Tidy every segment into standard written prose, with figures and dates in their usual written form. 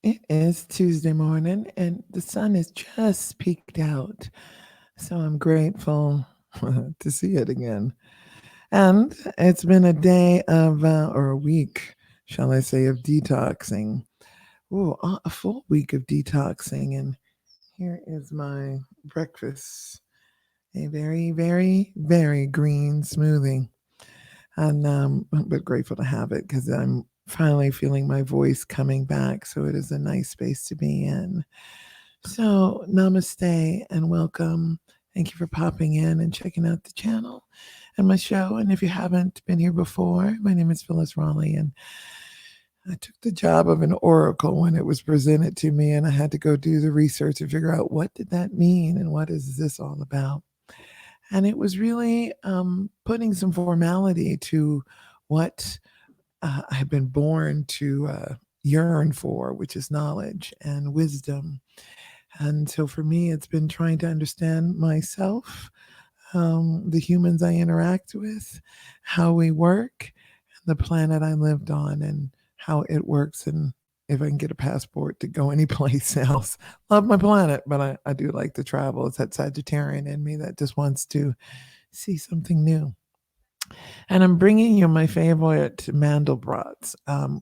It is Tuesday morning and the sun is just peeked out. So I'm grateful to see it again. And it's been a day of, or a week, shall I say, of detoxing. Ooh, a full week of detoxing. And here is my breakfast, a very, very, very green smoothie. And but grateful to have it because I'm finally feeling my voice coming back. So it is a nice space to be in. So, namaste and welcome. Thank you for popping in and checking out the channel and my show. And if you haven't been here before, my name is Phyllis Raleigh, and I took the job of an oracle when it was presented to me, and I had to go do the research and figure out what did that mean and what is this all about. And it was really putting some formality to what I have been born to yearn for, which is knowledge and wisdom. And so for me, it's been trying to understand myself, the humans I interact with, how we work, and the planet I lived on, and how it works. And if I can get a passport to go any place else, love my planet, but I do like to travel. It's that Sagittarian in me that just wants to see something new. And I'm bringing you my favorite Mandelbrats.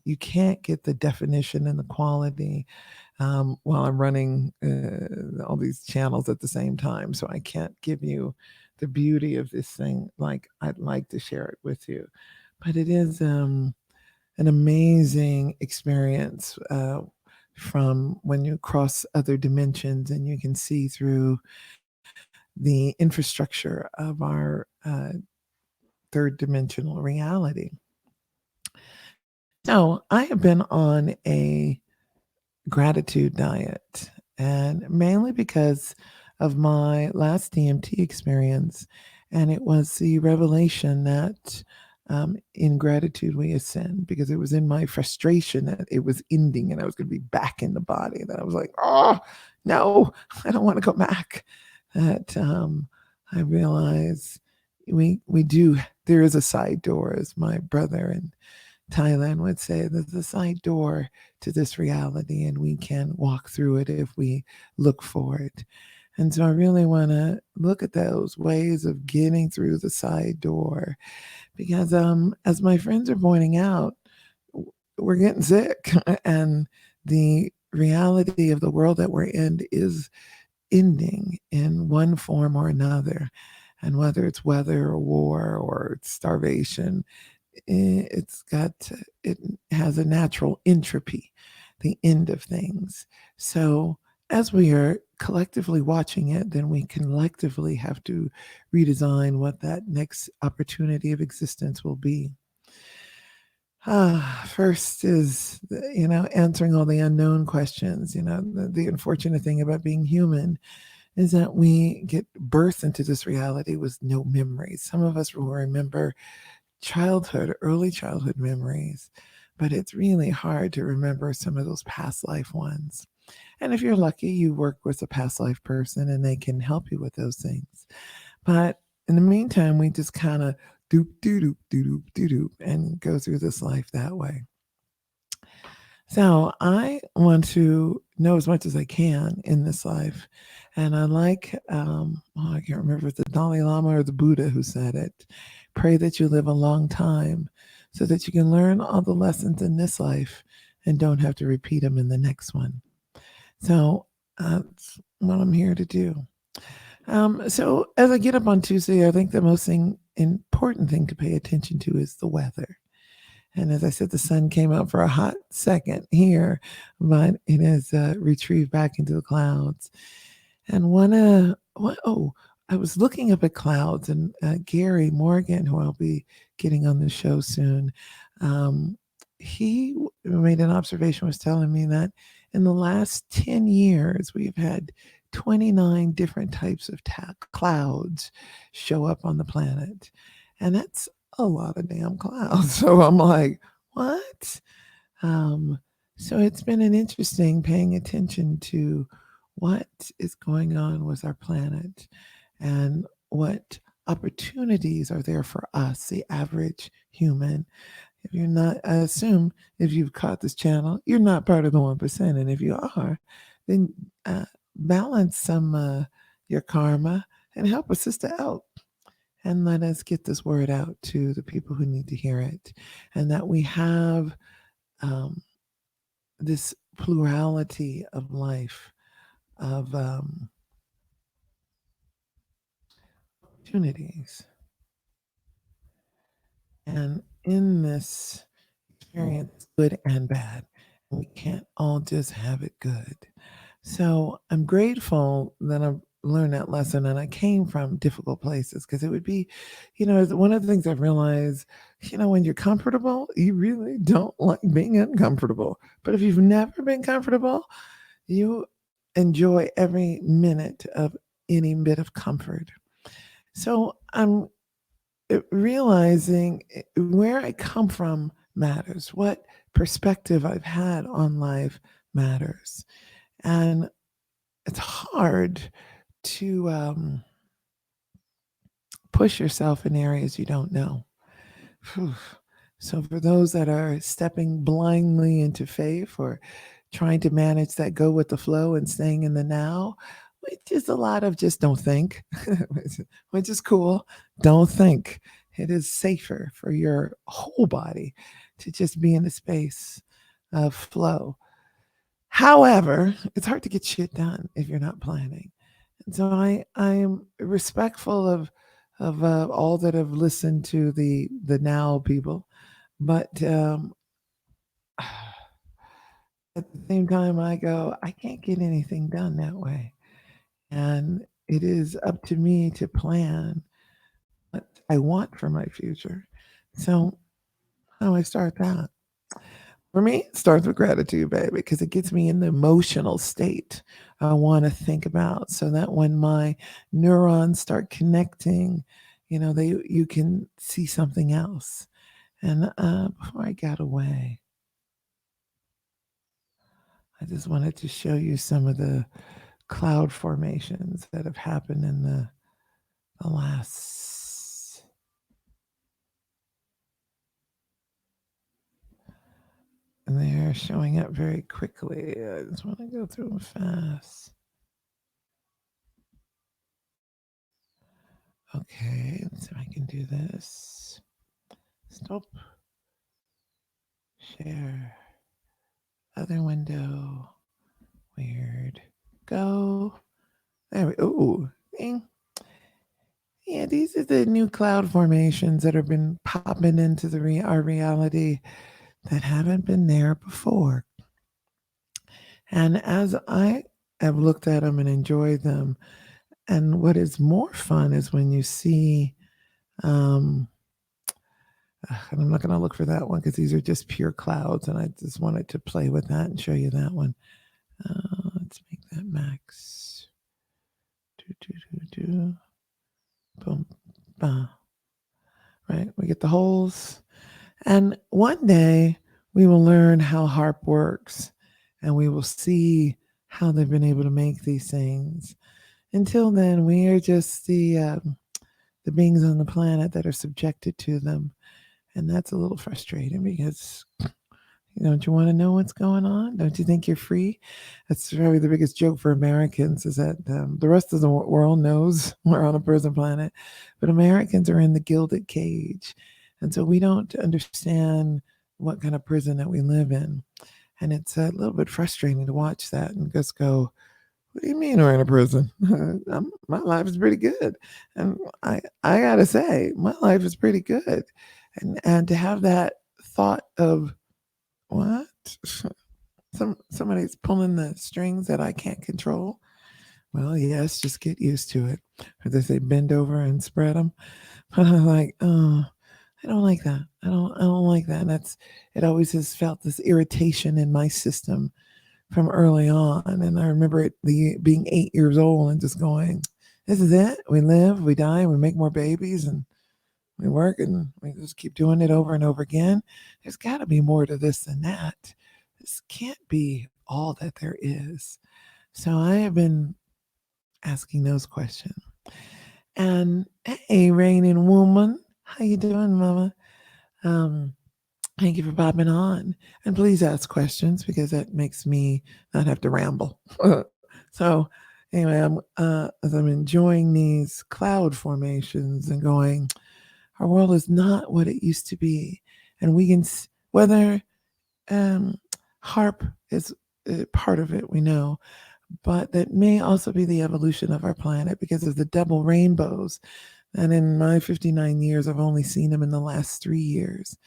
You can't get the definition and the quality while I'm running all these channels at the same time. So I can't give you the beauty of this thing like I'd like to share it with you. But it is an amazing experience from when you cross other dimensions and you can see through the infrastructure of our third dimensional reality. So I have been on a gratitude diet, and mainly because of my last DMT experience. And it was the revelation that in gratitude we ascend, because it was in my frustration that it was ending and I was going to be back in the body that I was like, oh, no, I don't want to go back. That I realize we do, there is a side door, as my brother in Thailand would say. There's a side door to this reality, and we can walk through it if we look for it. And so I really want to look at those ways of getting through the side door because, as my friends are pointing out, we're getting sick, and the reality of the world that we're in is ending in one form or another. And whether it's weather or war or starvation, it's got it has a natural entropy, the end of things. So as we are collectively watching it, then we collectively have to redesign what that next opportunity of existence will be. First is, answering all the unknown questions. The unfortunate thing about being human is that we get birthed into this reality with no memories. Some of us will remember childhood, early childhood memories, but it's really hard to remember some of those past life ones. And if you're lucky, you work with a past life person and they can help you with those things. But in the meantime, we just kind of doop, doo doop, doo doop, doo doop, and go through this life that way. So I want to know as much as I can in this life. And I like, I can't remember if it's the Dalai Lama or the Buddha who said it. Pray that you live a long time so that you can learn all the lessons in this life and don't have to repeat them in the next one. So that's what I'm here to do. So as I get up on Tuesday, I think the most important thing to pay attention to is the weather. And as I said, the sun came out for a hot second here, but it has retrieved back into the clouds. And oh, I was looking up at clouds, and Gary Morgan, who I'll be getting on the show soon, um, he made an observation, was telling me that in the last 10 years, we've had 29 different types of clouds show up on the planet. And that's a lot of damn clouds. So I'm like, what? Um, so it's been an interesting paying attention to what is going on with our planet and what opportunities are there for us, the average human. If you're not, I assume if you've caught this channel, you're not part of the 1%. And if you are, then balance some your karma and help a sister out. And let us get this word out to the people who need to hear it. And that we have um, this plurality of life, of opportunities. And in this experience, good and bad, we can't all just have it good. So I'm grateful that I've learned that lesson and I came from difficult places because it would be, one of the things I've realized, when you're comfortable, you really don't like being uncomfortable. But if you've never been comfortable, you enjoy every minute of any bit of comfort. So I'm realizing where I come from matters, what perspective I've had on life matters. And it's hard to push yourself in areas you don't know. Whew. So, for those that are stepping blindly into faith or trying to manage that go with the flow and staying in the now, which is a lot of just don't think, which is cool. Don't think. It is safer for your whole body to just be in a space of flow. However, it's hard to get shit done if you're not planning. And so I am respectful of all that have listened to the now people, but at the same time, I go, I can't get anything done that way, and it is up to me to plan what I want for my future. So how do I start that? For me, it starts with gratitude, baby, because it gets me in the emotional state I want to think about so that when my neurons start connecting, you can see something else. And before I got away, I just wanted to show you some of the cloud formations that have happened in the last. And they are showing up very quickly. I just want to go through them fast. Okay, let's see if I can do this. Stop. Share. Other window. Weird. Go. There we go. Ooh. Ding. Yeah, these are the new cloud formations that have been popping into our reality that haven't been there before. And as I have looked at them and enjoyed them, and what is more fun is when you see, and I'm not going to look for that one because these are just pure clouds, and I just wanted to play with that and show you that one. Let's make that max. Boom. Bah. Right, we get the holes. And one day we will learn how HARP works and we will see how they've been able to make these things. Until then, we are just the beings on the planet that are subjected to them. And that's a little frustrating because don't you want to know what's going on? Don't you think you're free? That's probably the biggest joke for Americans is that the rest of the world knows we're on a prison planet, but Americans are in the gilded cage. And so we don't understand what kind of prison that we live in. And it's a little bit frustrating to watch that and just go, what do you mean we're in a prison? My life is pretty good. And I got to say, my life is pretty good. And to have that thought of, what? Somebody's pulling the strings that I can't control. Well, yes, just get used to it. Or they say bend over and spread them. But I'm like, oh, I don't like that. I don't like that. And it always has felt this irritation in my system from early on. And I remember being 8 years old and just going, this is it. We live, we die, we make more babies, and we work, and we just keep doing it over and over again. There's got to be more to this than that. This can't be all that there is. So I have been asking those questions. And hey, raining woman, how you doing, mama? Um, Thank you for popping on. And please ask questions because that makes me not have to ramble. So, anyway, as I'm enjoying these cloud formations and going, our world is not what it used to be. And we can, whether um, HARP is part of it, we know, but that may also be the evolution of our planet because of the double rainbows. And in my 59 years, I've only seen them in the last 3 years.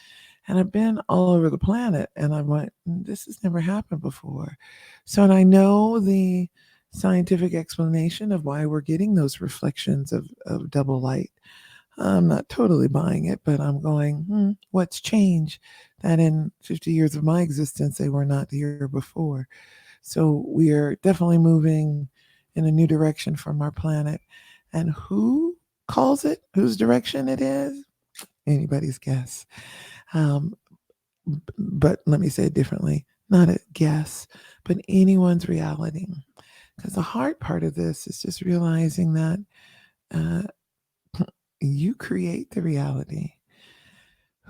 And I've been all over the planet and I went, this has never happened before. So, and I know the scientific explanation of why we're getting those reflections of double light. I'm not totally buying it, but I'm going, what's changed? That in 50 years of my existence, they were not here before. So we are definitely moving in a new direction from our planet. And who calls it? Whose direction it is? Anybody's guess. Um, but let me say it differently, not a guess, but anyone's reality. Because the hard part of this is just realizing that uh, you create the reality.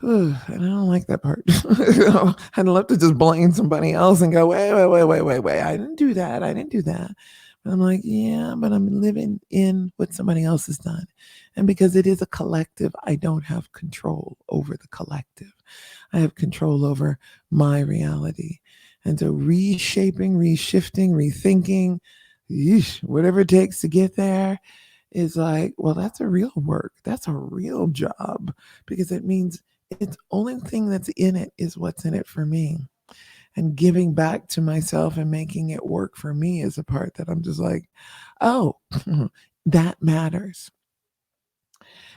And I don't like that part. I'd love to just blame somebody else and go, wait. I didn't do that. I didn't do that. But I'm like, yeah, but I'm living in what somebody else has done. And because it is a collective, I don't have control over the collective. I have control over my reality. And so reshaping, reshifting, rethinking, whatever it takes to get there is like, well, that's a real work. That's a real job because it means it's only thing that's in it is what's in it for me. And giving back to myself and making it work for me is a part that I'm just like, oh, that matters.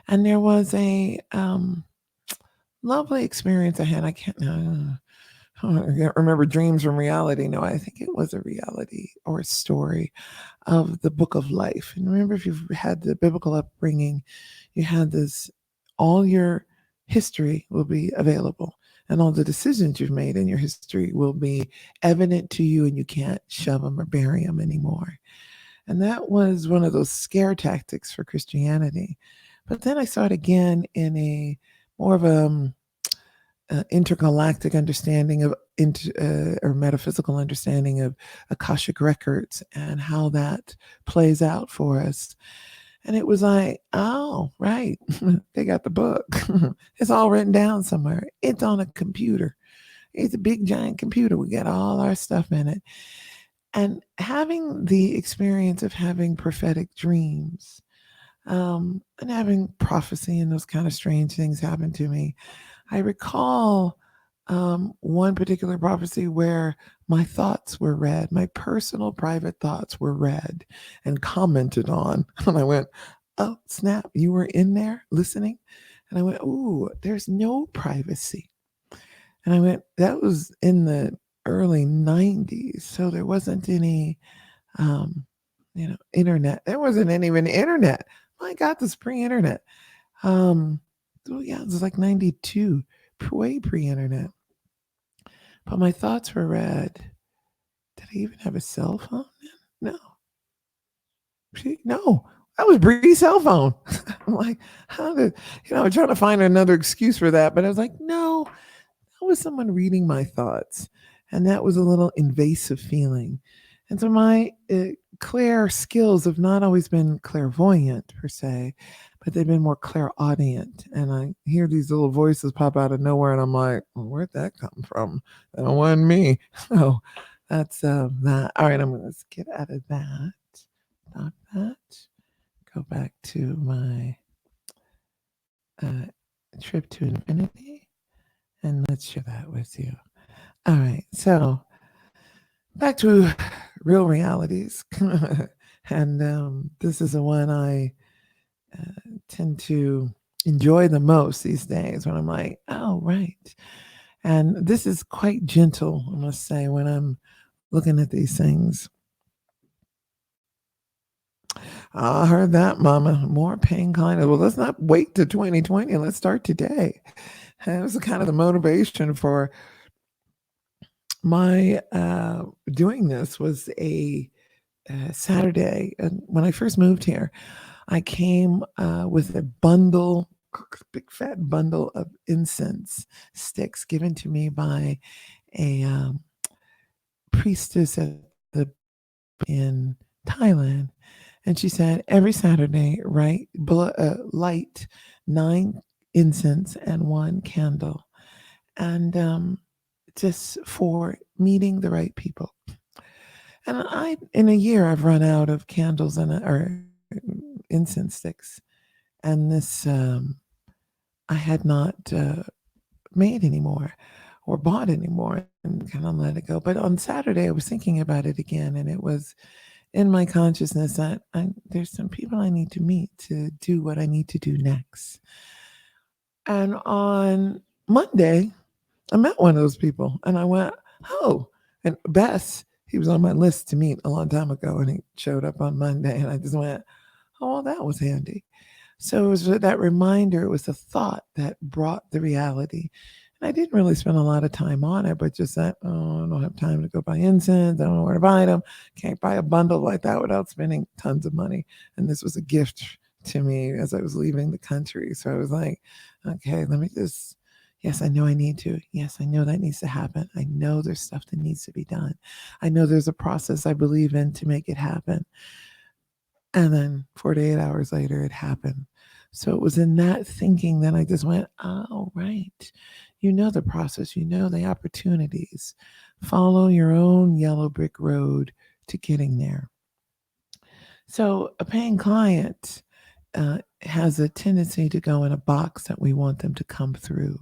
And there was a lovely experience I had. I can't remember dreams from reality. No, I think it was a reality or a story of the book of life. And remember, if you've had the biblical upbringing, you had this, all your history will be available and all the decisions you've made in your history will be evident to you and you can't shove them or bury them anymore. And that was one of those scare tactics for Christianity. But then I saw it again in a more of a intergalactic understanding of or metaphysical understanding of Akashic records and how that plays out for us. And it was like, oh, right. They got the book. It's all written down somewhere. It's on a computer. It's a big giant computer. We got all our stuff in it. And having the experience of having prophetic dreams and having prophecy and those kind of strange things happen to me, I recall one particular prophecy where my thoughts were read, my personal private thoughts were read and commented on. And I went, oh, snap, you were in there listening? And I went, ooh, there's no privacy. And I went, that was in the early 90s. So there wasn't any, um, internet. There wasn't even internet. My God, this pre internet. So yeah, it was like 92, way pre internet. But my thoughts were read. Did I even have a cell phone? No. No. That was Bree's cell phone. I'm like, how did, I'm trying to find another excuse for that. But I was like, no, that was someone reading my thoughts. And that was a little invasive feeling. And so my clair skills have not always been clairvoyant per se, but they've been more clairaudient. And I hear these little voices pop out of nowhere, and I'm like, well, where'd that come from? That wasn't me. So that's that. All right, I'm going to get out of that. Stop that. Go back to my uh, trip to infinity, and let's share that with you. All right, so back to real realities. And this is the one I tend to enjoy the most these days when I'm like, oh, right. And this is quite gentle, I must say, when I'm looking at these things. I heard that, Mama. More pain kind of. Well, let's not wait to 2020. Let's start today. And it was kind of the motivation for my doing this was a Saturday. And when I first moved here, I came with a bundle big fat bundle of incense sticks given to me by a priestess at the in Thailand, and she said every Saturday, right, light 9 incense and 1 candle, and just for meeting the right people. And in a year, I've run out of candles or incense sticks, and this I had not made anymore or bought anymore, and kind of let it go. But on Saturday, I was thinking about it again, and it was in my consciousness that there's some people I need to meet to do what I need to do next. And on Monday, I met one of those people, and I went, "Oh!" And Bess, he was on my list to meet a long time ago, and he showed up on Monday, and I just went, "Oh, well, that was handy." So it was that reminder. It was the thought that brought the reality. And I didn't really spend a lot of time on it, but just that, oh, I don't have time to go buy incense. I don't know where to buy them. Can't buy a bundle like that without spending tons of money. And this was a gift to me as I was leaving the country. So I was like, okay, let me just, yes, I know I need to. Yes, I know that needs to happen. I know there's stuff that needs to be done. I know there's a process I believe in to make it happen. And then 48 hours later, it happened. So it was in that thinking that I just went, oh, right. You know the process, you know the opportunities. Follow your own yellow brick road to getting there. So a paying client has a tendency to go in a box that we want them to come through.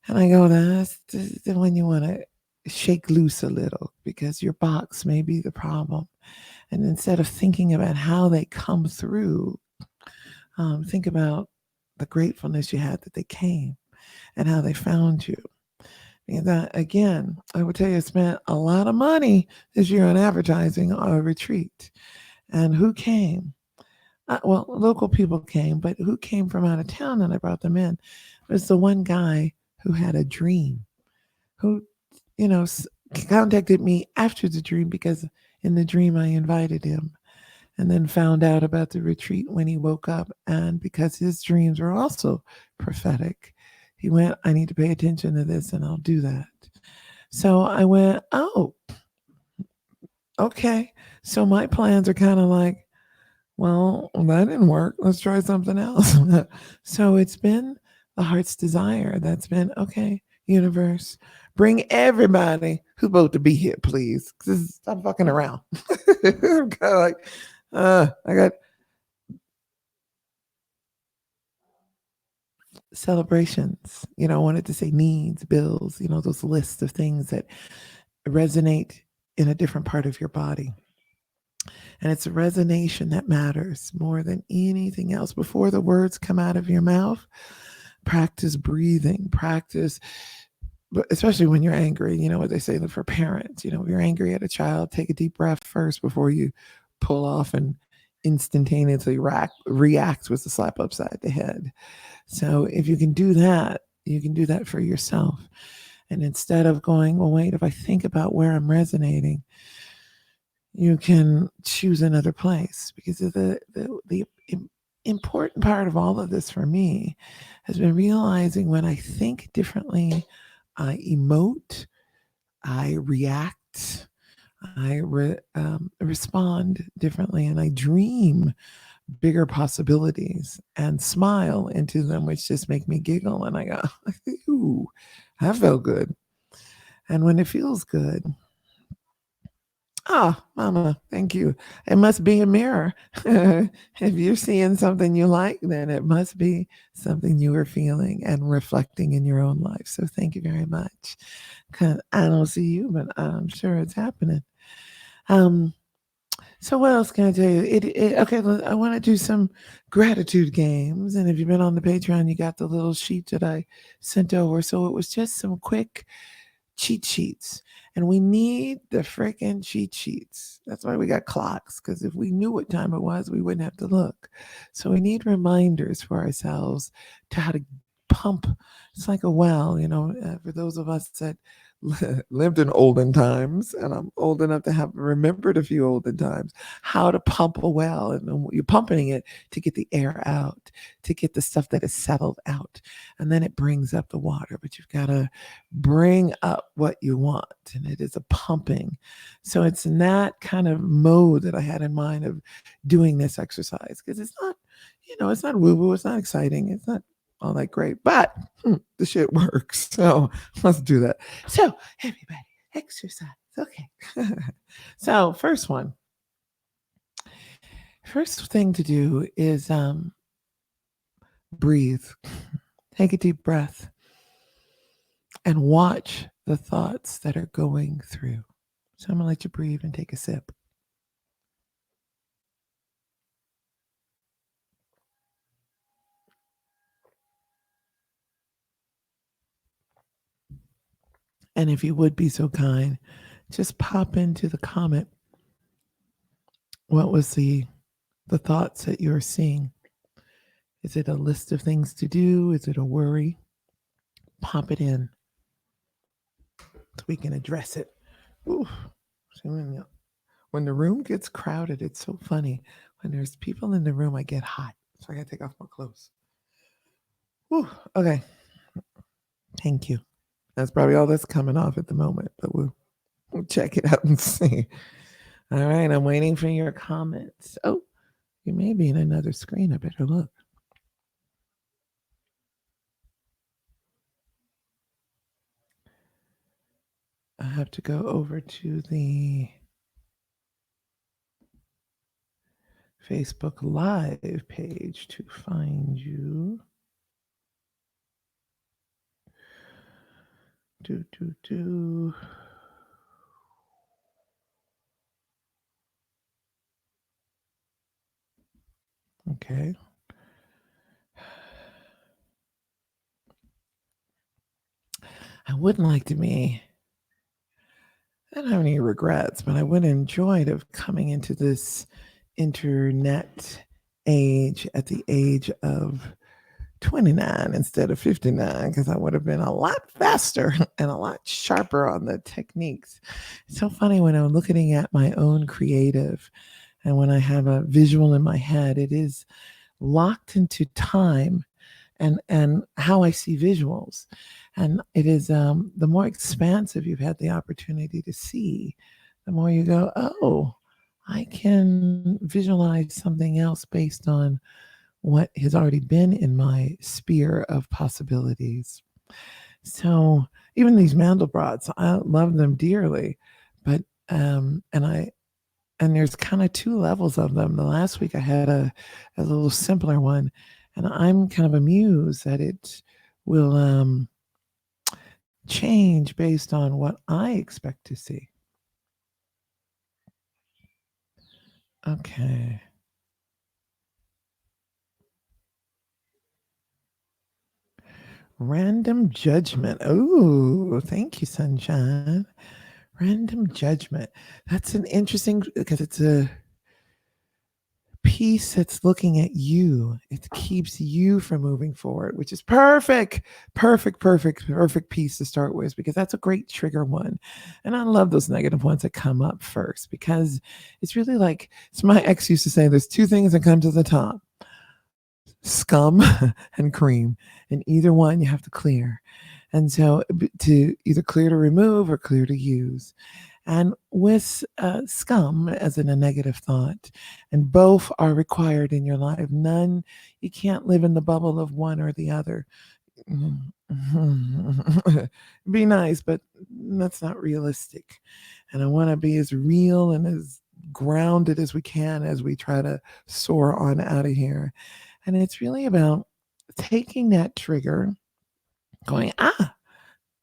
And I go, that's the one you want to shake loose a little because your box may be the problem. And instead of thinking about how they come through, think about the gratefulness you had that they came and how they found you. And that, again, I would tell you, I spent a lot of money this year on advertising a retreat. And who came? Well, local people came, but who came from out of town and I brought them in? It was the one guy who had a dream, who, you know, contacted me after the dream because in the dream I invited him and then found out about the retreat when he woke up. And because his dreams were also prophetic, he went, I need to pay attention to this and I'll do that. So I went, oh, okay. So my plans are kind of like, well, that didn't work. Let's try something else. So it's been the heart's desire. That's been, okay, universe, bring everybody who's supposed to be here, please. Stop fucking around. I'm kind of like, I got celebrations, I wanted to say needs, bills, those lists of things that resonate in a different part of your body. And it's a resonation that matters more than anything else. Before the words come out of your mouth, practice breathing, practice, especially when you're angry. You know what they say for parents, if you're angry at a child, take a deep breath first before you pull off and instantaneously react with a slap upside the head. So if you can do that, you can do that for yourself. And instead of going, well, wait, if I think about where I'm resonating, you can choose another place because the important part of all of this for me has been realizing when I think differently, I emote, I react, I respond differently, and I dream bigger possibilities and smile into them, which just make me giggle. And I go, ooh, that felt good. And when it feels good, mama, thank you. It must be a mirror. If you're seeing something you like, then it must be something you are feeling and reflecting in your own life. So thank you very much. Cause I don't see you, but I'm sure it's happening. So what else can I tell you? Okay, I want to do some gratitude games. And if you've been on the Patreon, you got the little sheet that I sent over. So it was just some quick cheat sheets. And we need the freaking cheat sheets. That's why we got clocks, because if we knew what time it was, we wouldn't have to look. So we need reminders for ourselves to how to pump. It's like a well, for those of us that lived in olden times, and I'm old enough to have remembered a few olden times, how to pump a well. And then you're pumping it to get the air out, to get the stuff that is settled out. And then it brings up the water, but you've got to bring up what you want. And it is a pumping. So it's in that kind of mode that I had in mind of doing this exercise, because it's not, it's not woo woo, it's not exciting, it's not all that great, but the shit works. So let's do that. So everybody, exercise. Okay. So first thing to do is breathe. Take a deep breath and watch the thoughts that are going through. So I'm gonna let you breathe and take a sip. And if you would be so kind, just pop into the comment. What was the thoughts that you're seeing? Is it a list of things to do? Is it a worry? Pop it in so we can address it. Ooh. So when the room gets crowded, it's so funny. When there's people in the room, I get hot. So I gotta take off my clothes. Ooh. Okay. Thank you. That's probably all that's coming off at the moment, but we'll check it out and see. All right, I'm waiting for your comments. Oh, you may be in another screen. I better look. I have to go over to the Facebook Live page to find you. Do. Okay. I wouldn't like to be, I don't have any regrets, but I would have enjoyed of coming into this internet age at the age of 29 instead of 59, because I would have been a lot faster and a lot sharper on the techniques. It's so funny when I'm looking at my own creative and when I have a visual in my head, it is locked into time and how I see visuals. And it is the more expansive you've had the opportunity to see, the more you go, oh, I can visualize something else based on what has already been in my sphere of possibilities. So even these Mandelbrats, I love them dearly, but and there's kind of two levels of them. The last week I had a little simpler one, and I'm kind of amused that it will change based on what I expect to see. Okay. Random judgment. Oh, thank you, Sunshine. Random judgment. That's an interesting, because it's a piece that's looking at you. It keeps you from moving forward, which is perfect. Perfect piece to start with, because that's a great trigger one. And I love those negative ones that come up first, because it's really like, so my ex used to say there's two things that come to the top: scum and cream. And either one you have to clear. And so to either clear to remove or clear to use. And with scum, as in a negative thought, and both are required in your life. None, you can't live in the bubble of one or the other. Be nice, but that's not realistic. And I want to be as real and as grounded as we can as we try to soar on out of here. And it's really about taking that trigger, going,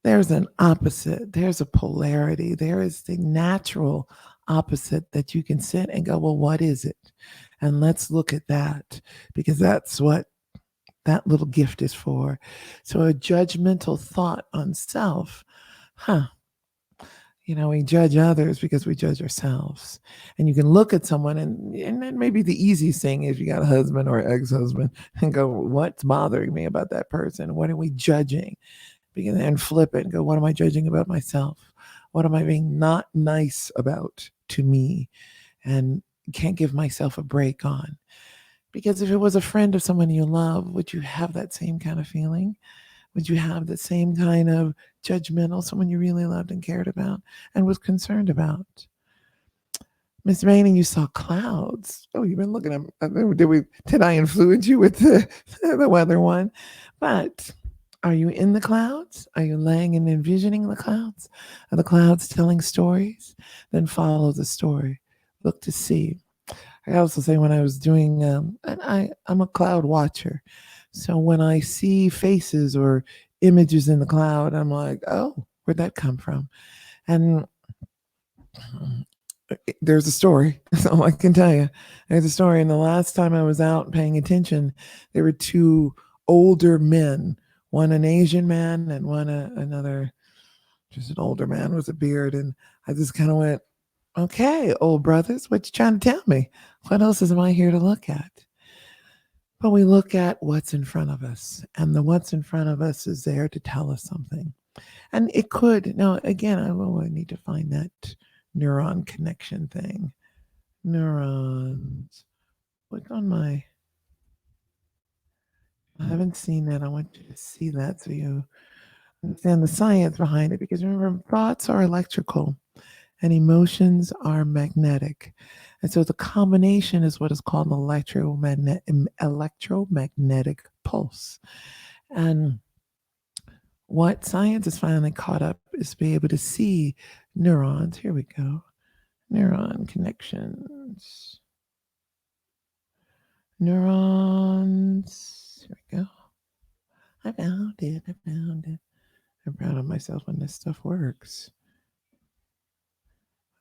there's an opposite, there's a polarity, there is the natural opposite that you can sit and go, well, what is it? And let's look at that, because that's what that little gift is for. So a judgmental thought on self, we judge others because we judge ourselves. And you can look at someone, and then maybe the easiest thing is you got a husband or ex-husband, and go, what's bothering me about that person? What are we judging? Begin and flip it and go, what am I judging about myself? What am I being not nice about to me and can't give myself a break on? Because if it was a friend of someone you love, would you have that same kind of feeling? Would you have the same kind of judgmental, someone you really loved and cared about and was concerned about? Miss Rainey, you saw clouds. Oh, you've been looking at. Did I influence you with the the weather one? But are you in the clouds? Are you laying and envisioning the clouds? Are the clouds telling stories? Then follow the story. Look to see. I also say when I was doing, and I'm a cloud watcher. So when I see faces or images in the cloud, I'm like, oh, where'd that come from? And there's a story. That's all I can tell you. There's a story. And the last time I was out paying attention, there were two older men, one an Asian man and one another, just an older man with a beard. And I just kind of went, okay, old brothers, what you trying to tell me? What else am I here to look at? But we look at what's in front of us, and the what's in front of us is there to tell us something. And it could, now again, I will need to find that neuron connection thing. Neurons. Click on my, I haven't seen that. I want you to see that so you understand the science behind it. Because remember, thoughts are electrical and emotions are magnetic. And so the combination is what is called an electromagnetic pulse. And what science has finally caught up is to be able to see neurons. Here we go. Neuron connections. Neurons. Here we go. I found it. I found it. I'm proud of myself when this stuff works.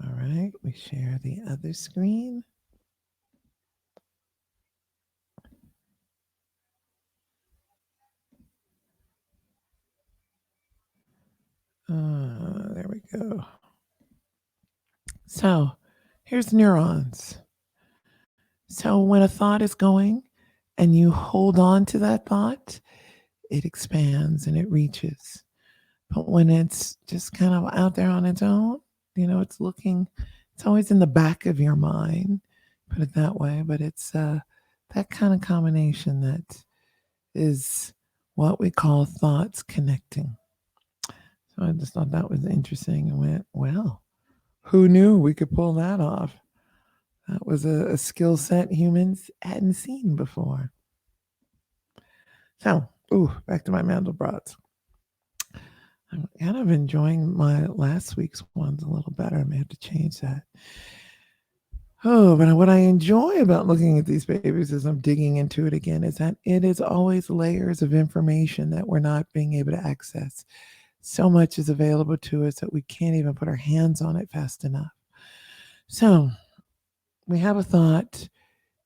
All right, we share the other screen. There we go. So here's neurons. So when a thought is going and you hold on to that thought, it expands and it reaches. But when it's just kind of out there on its own, it's looking, it's always in the back of your mind, put it that way. But it's that kind of combination that is what we call thoughts connecting. So I just thought that was interesting and went, well, who knew we could pull that off? That was a skill set humans hadn't seen before. So, back to my Mandelbrats. I'm kind of enjoying my last week's ones a little better. I may have to change that. Oh, but what I enjoy about looking at these babies as I'm digging into it again is that it is always layers of information that we're not being able to access. So much is available to us that we can't even put our hands on it fast enough. So we have a thought.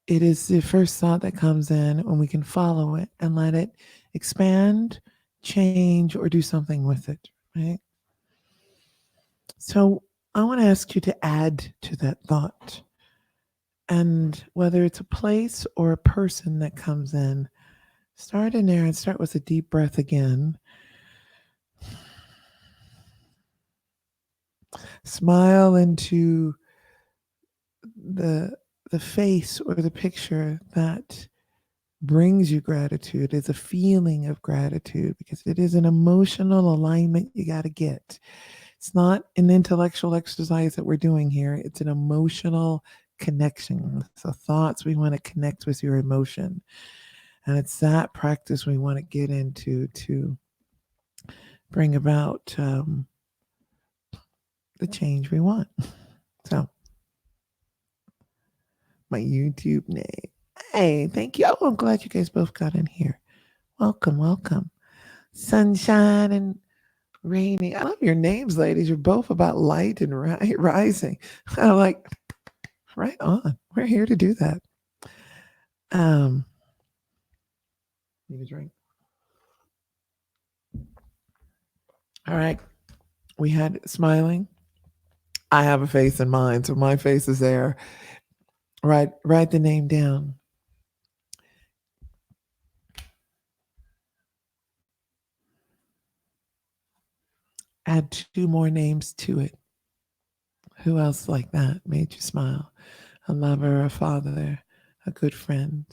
It is the first thought that comes in when we can follow it and let it expand, change, or do something with it, right? So I want to ask you to add to that thought. And whether it's a place or a person that comes in, start in there and start with a deep breath again. Smile into the face or the picture that brings you gratitude. It's a feeling of gratitude because it is an emotional alignment you got to get. It's not an intellectual exercise that we're doing here. It's an emotional connection. So thoughts, we want to connect with your emotion. And it's that practice we want to get into to bring about the change we want. So my YouTube name. Hey, thank you. Oh, I'm glad you guys both got in here. Welcome, welcome. Sunshine and Rainy. I love your names, ladies. You're both about light and rising. I like, right on. We're here to do that. Need a drink. All right. We had smiling. I have a face in mind, so my face is there. Write the name down. Add two more names to it. Who else like that made you smile? A lover, a father, a good friend,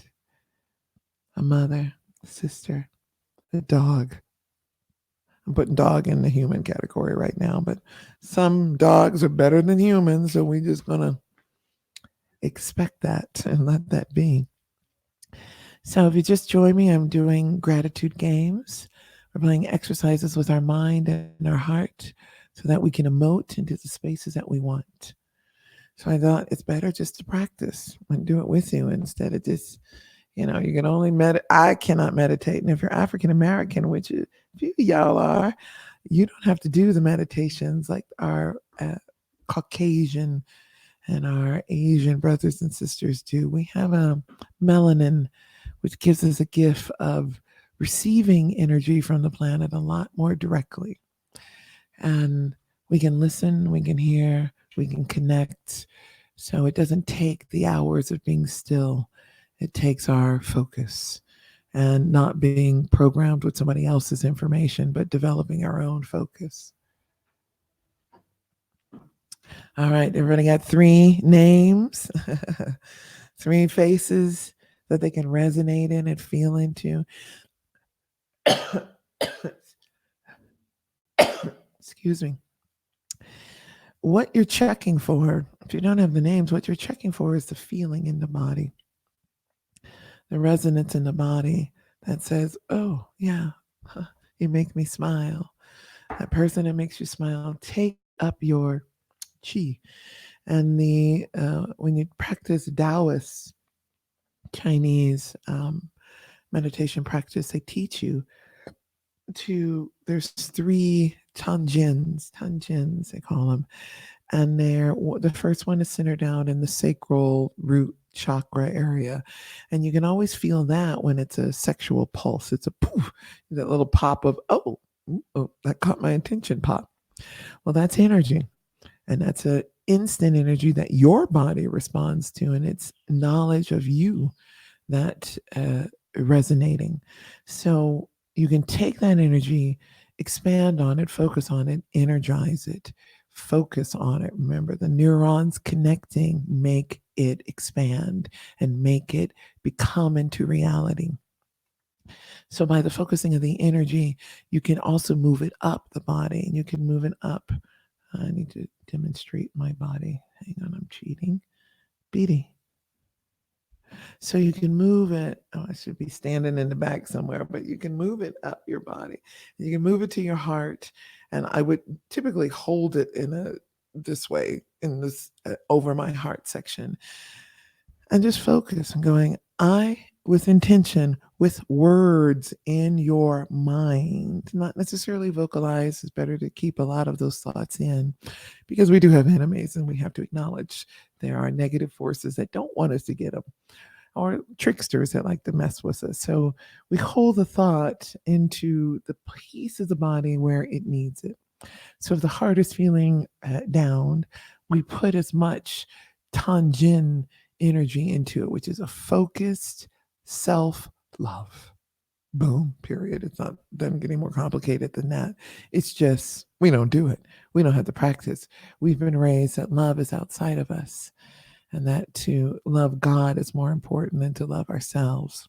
a mother, a sister, a dog. I'm putting dog in the human category right now, but some dogs are better than humans, so we're just gonna expect that and let that be. So if you just join me, I'm doing gratitude games. We're playing exercises with our mind and our heart so that we can emote into the spaces that we want. So I thought it's better just to practice and do it with you instead of just, you can only I cannot meditate. And if you're African American, which a few of y'all are, you don't have to do the meditations like our Caucasian and our Asian brothers and sisters do. We have a melanin, which gives us a gift of receiving energy from the planet a lot more directly. And we can listen, we can hear, we can connect. So it doesn't take the hours of being still, it takes our focus and not being programmed with somebody else's information, but developing our own focus. All right, everybody got three names, three faces that they can resonate in and feel into. Excuse me. What you're checking for, if you don't have the names, what you're checking for is the feeling in the body, the resonance in the body that says, oh, yeah, you make me smile. That person that makes you smile, take up your chi. And when you practice Taoist Chinese meditation practice, they teach you there's three tanjins they call them, and the first one is centered down in the sacral root chakra area, and you can always feel that when it's a sexual pulse. It's a poof, that little pop of oh, that caught my attention pop. Well, that's energy, and that's a instant energy that your body responds to, and it's knowledge of you that resonating. So you can take that energy, expand on it, focus on it, energize it, focus on it. Remember, the neurons connecting make it expand and make it become into reality. So by the focusing of the energy, you can also move it up the body, and you can move it up. I need to demonstrate my body. Hang on, I'm cheating. Beady. So you can move it. Oh, I should be standing in the back somewhere, but you can move it up your body. You can move it to your heart. And I would typically hold it this way, in this over my heart section, and just focus on going, with intention, with words in your mind, not necessarily vocalize. It's better to keep a lot of those thoughts in, because we do have enemies and we have to acknowledge there are negative forces that don't want us to get them, or tricksters that like to mess with us. So we hold the thought into the piece of the body where it needs it. So if the heart is feeling down, we put as much Tanjin energy into it, which is a focused self love. Boom, period. It's not, doesn't get any more complicated than that. It's just, we don't do it. We don't have the practice. We've been raised that love is outside of us, and that to love God is more important than to love ourselves.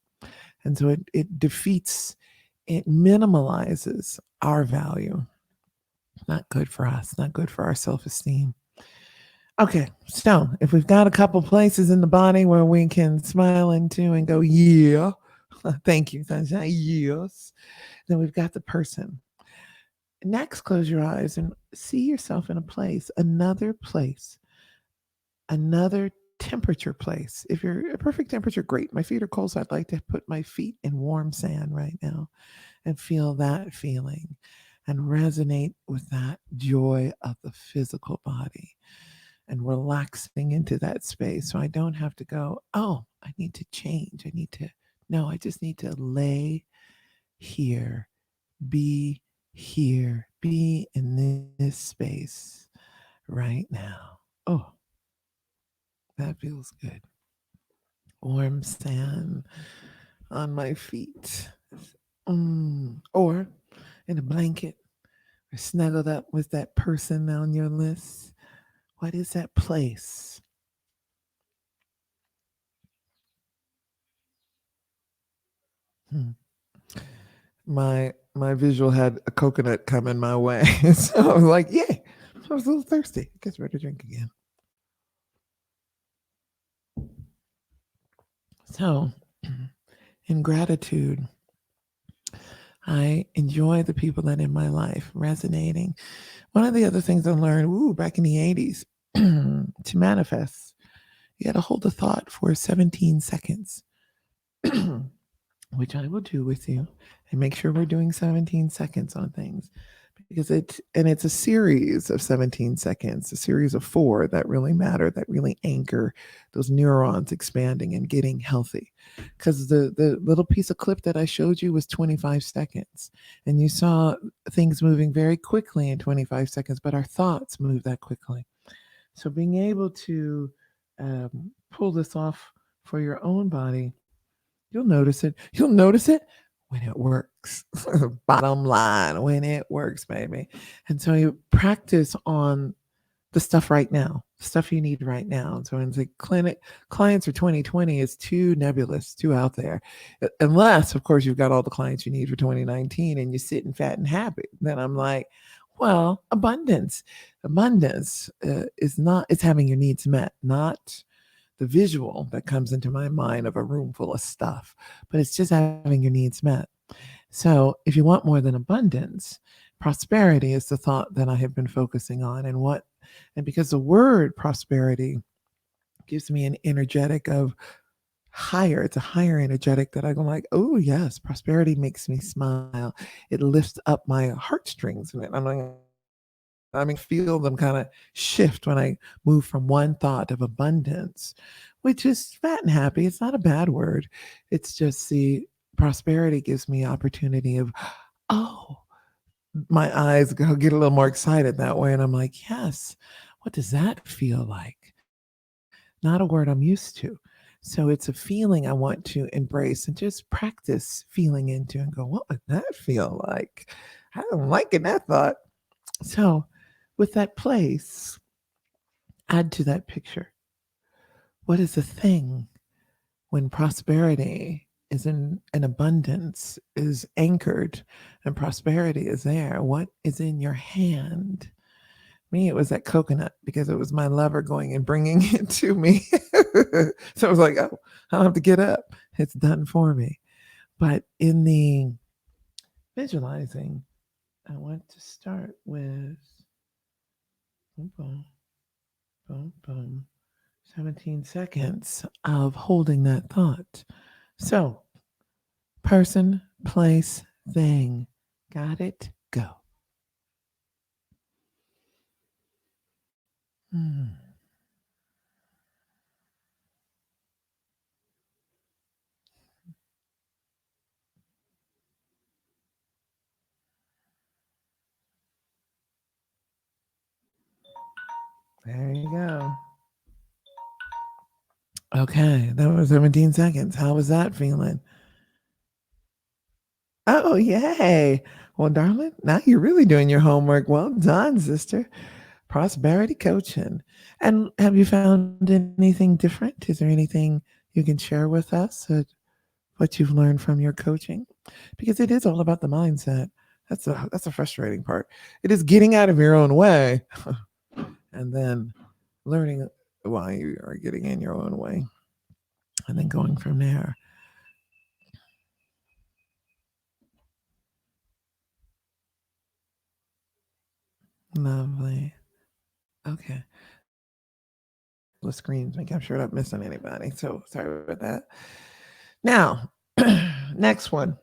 And so it defeats, it minimalizes our value. Not good for us, not good for our self esteem. Okay, so if we've got a couple places in the body where we can smile into and go, yeah, thank you, sunshine, yes, then we've got the person. Next, close your eyes and see yourself in a place, another temperature place. If you're a perfect temperature, great. My feet are cold, so I'd like to put my feet in warm sand right now and feel that feeling and resonate with that joy of the physical body and relaxing into that space. So I don't have to go, oh, I need to change. No, I just need to lay here, be be in this space right now. Oh, that feels good. Warm sand on my feet. Or in a blanket or snuggled up with that person on your list? What is that place? Hmm. My visual had a coconut coming my way. So I was like, yeah. I was a little thirsty. I guess ready to drink again. So in gratitude, I enjoy the people that are in my life resonating. One of the other things I learned, back in the 80s, to manifest, you got to hold a thought for 17 seconds, which I will do with you, and make sure we're doing 17 seconds on things, because it's a series of 17 seconds, a series of four that really matter, that really anchor those neurons expanding and getting healthy. Because the little piece of clip that I showed you was 25 seconds, and you saw things moving very quickly in 25 seconds, but our thoughts move that quickly. So being able to pull this off for your own body, you'll notice it. You'll notice it when it works. Bottom line, when it works, baby. And so you practice on the stuff right now, stuff you need right now. And so in the clients for 2020 is too nebulous, too out there. Unless, of course, you've got all the clients you need for 2019 and you're sitting fat and happy. Then I'm like, well, abundance. Abundance is not, it's having your needs met, not the visual that comes into my mind of a room full of stuff, but it's just having your needs met. So if you want more than abundance, prosperity is the thought that I have been focusing on. And because the word prosperity gives me an energetic of higher, it's a higher energetic that I go like, oh yes, prosperity makes me smile. It lifts up my heartstrings. And I'm like, feel them kind of shift when I move from one thought of abundance, which is fat and happy. It's not a bad word. It's just the prosperity gives me opportunity of, oh, my eyes go get a little more excited that way. And I'm like, yes, what does that feel like? Not a word I'm used to. So it's a feeling I want to embrace and just practice feeling into and go, what would that feel like? I'm liking that thought. So with that place, add to that picture. What is the thing when prosperity is in an abundance is anchored and prosperity is there? What is in your hand? Me, it was that coconut because it was my lover going and bringing it to me. So I was like, oh, I don't have to get up. It's done for me. But in the visualizing, I want to start with boom, boom, boom, boom, 17 seconds of holding that thought. So, person, place, thing. Got it? Go. Hmm. There you go. Okay, that was 17 seconds. How was that feeling? Oh, yay. Well, darling, now you're really doing your homework. Well done, sister. Prosperity coaching. And have you found anything different? Is there anything you can share with us, what you've learned from your coaching? Because it is all about the mindset. That's a frustrating part. It is getting out of your own way and then learning why you are getting in your own way and then going from there. Lovely. Okay. The screens, making sure I'm not missing anybody. So sorry about that. Now, next one.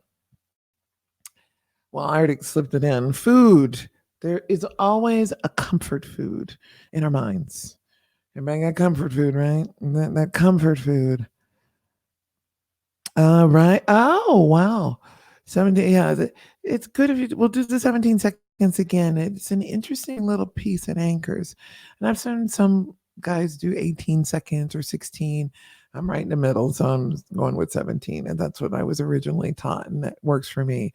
Well, I already slipped it in. Food. There is always a comfort food in our minds. Everybody got comfort food, right? That comfort food. Right. Oh, wow. 17. Yeah, it's good if we'll do the 17 seconds again. It's an interesting little piece that anchors. And I've seen some guys do 18 seconds or 16. I'm right in the middle, so I'm going with 17. And that's what I was originally taught, and that works for me.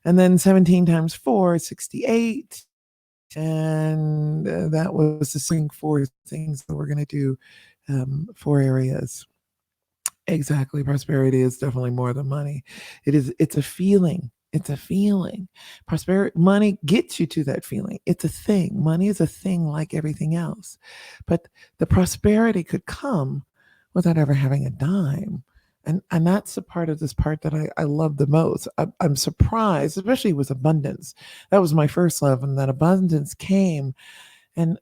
And then 17 times 4 is 68. And that was the string for things that we're going to do, 4 areas. Exactly. Prosperity is definitely more than money. It's a feeling. It's a feeling. Prosperity, money gets you to that feeling. It's a thing. Money is a thing like everything else. But the prosperity could come without ever having a dime. And that's the part of this part that I love the most. I'm surprised, especially with abundance. That was my first love, and that abundance came and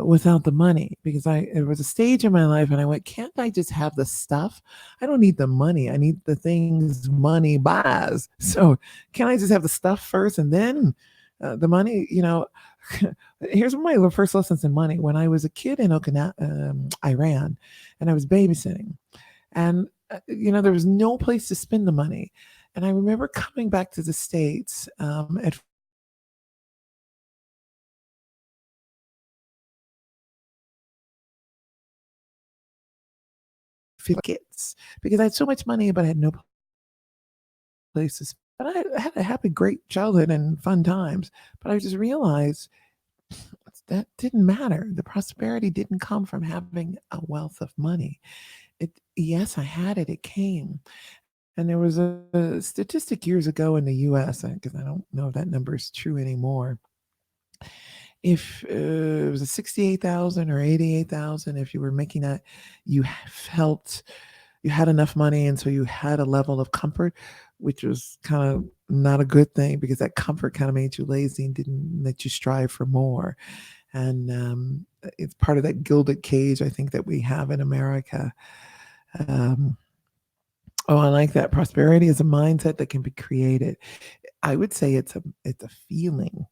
without the money, because I it was a stage in my life and I went, can't I just have the stuff? I don't need the money. I need the things money buys. So can I just have the stuff first and then the money? Here's my first lessons in money. When I was a kid in Iran, and I was babysitting, and there was no place to spend the money. And I remember coming back to the States at kids, because I had so much money, but I had no places. But I had a happy, great childhood and fun times. But I just realized that didn't matter. The prosperity didn't come from having a wealth of money. Yes, I had it. It came. And there was a statistic years ago in the US, because I don't know if that number is true anymore. If it was a 68,000 or 88,000, if you were making that, you felt you had enough money, and so you had a level of comfort, which was kind of not a good thing, because that comfort kind of made you lazy and didn't let you strive for more. And it's part of that gilded cage, I think, that we have in America. Um, oh, I like that. Prosperity is a mindset that can be created. I would say it's a feeling,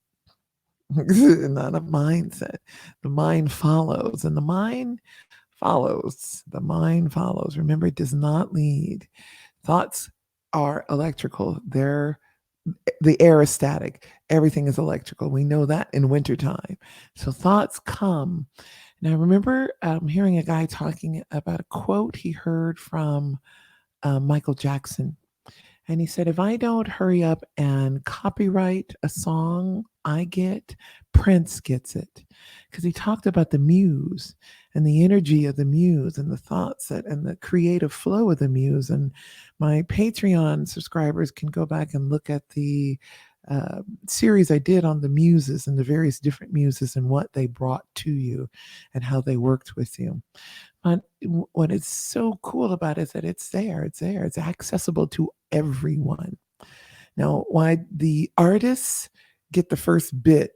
not a mindset. The mind follows, and the mind follows. The mind follows. Remember, it does not lead. Thoughts are electrical. The air is static. Everything is electrical. We know that in wintertime. So thoughts come. And I remember hearing a guy talking about a quote he heard from Michael Jackson. And he said, if I don't hurry up and copyright a song I get, Prince gets it. Because he talked about the muse and the energy of the muse and the thoughts and the creative flow of the muse. And my Patreon subscribers can go back and look at the series I did on the muses and the various different muses and what they brought to you and how they worked with you. But what is so cool about it is that it's there. It's there. It's accessible to everyone. Now, why the artists get the first bit,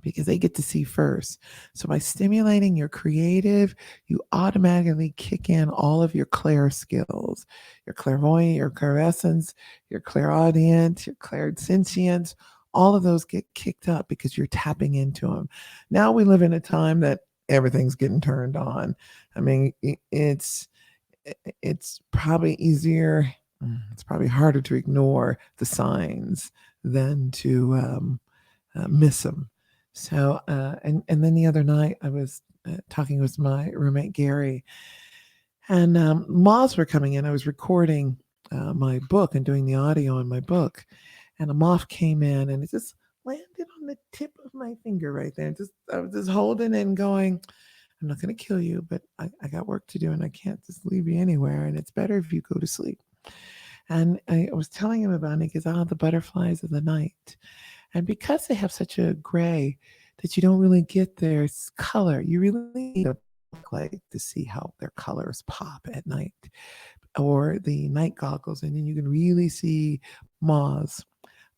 because they get to see first. So by stimulating your creative, you automatically kick in all of your clair skills, your clairvoyant, your clairescence, your clairaudient, your clairsentience. All of those get kicked up because you're tapping into them. Now we live in a time that everything's getting turned on. I mean, it's probably easier. It's probably harder to ignore the signs than to miss them. So, and then the other night I was talking with my roommate Gary, and moths were coming in. I was recording my book and doing the audio on my book, and a moth came in, and it just landed on the tip of my finger right there. Just I was just holding it and going, I'm not going to kill you, but I got work to do, and I can't just leave you anywhere. And it's better if you go to sleep. And I was telling him about it because the butterflies of the night. And because they have such a gray that you don't really get their color, you really need a light to see how their colors pop at night, or the night goggles, and then you can really see moths.